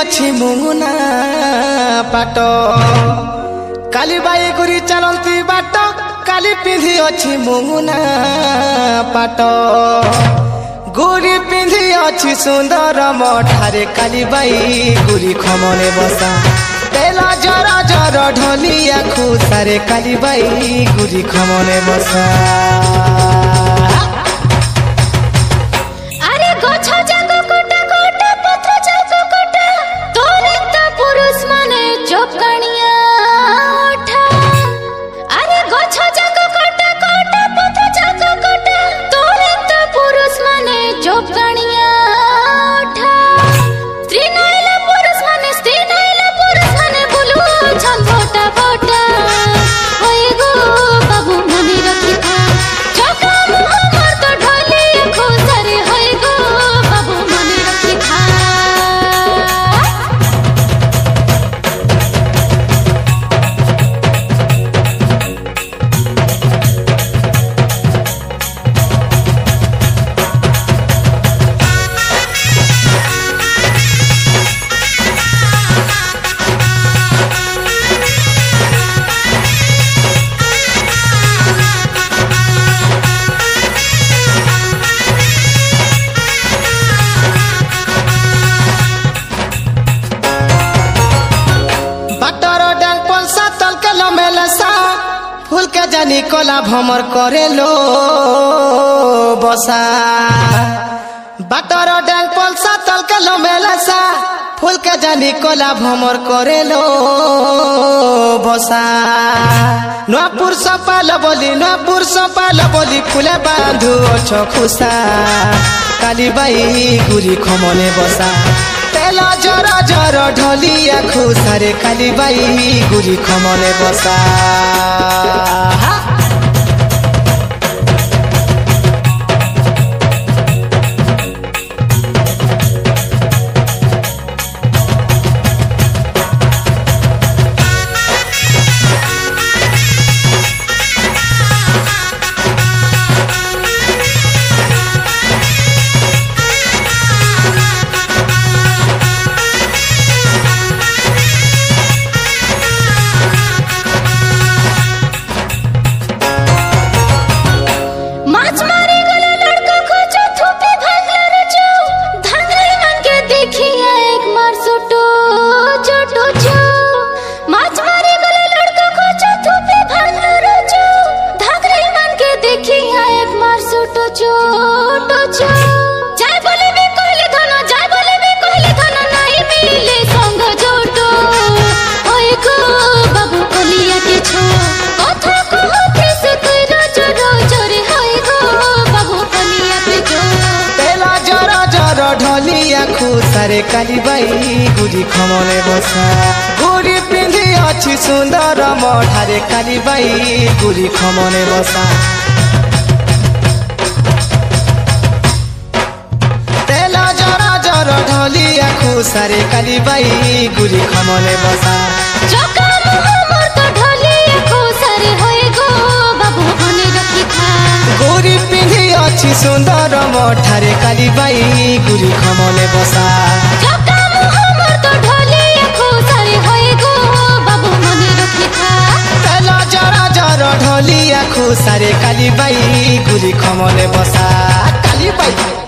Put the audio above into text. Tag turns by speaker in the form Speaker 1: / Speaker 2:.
Speaker 1: अच्छी मुंगुना पाट काली बाई गुरी चलती बाट काली पिंधी अच्छी मुंगुना पाट गुरी पिंधी अच्छी सुंदर मठारे काली बाई गुरी खमने बसा तेल जर जर ढलिया खुसारे काली बाई गुरी खमने बसा फूल के जानी कोला भमर करे लो बसा बाटर डांग पलसा तल के लो मेलसा फूल के जानी कोला भमर करे लो बसा नपुर सपाल बोली फूले बांधु अच्छो खुसा काली बाई गुरी खमने बसा तेल जर जर ढलिया खुसारे काली बाई गुरी खमने बसा खुसारे काली बाई गुरी खमने बसा गुरी पिंधी अच्छी सुंदर मठारे काली बाई गुरी खमने बसा तेल जर जर ढलिया खुसारे काली बाई गुरी खमने बसा गुरी पिंधी अच्छी सुंदर मठारे काली बाई गुरी खमने बसा तेल जर जर ढलिया खुसारे काली बाई गुरी खमने बसा काली बाई।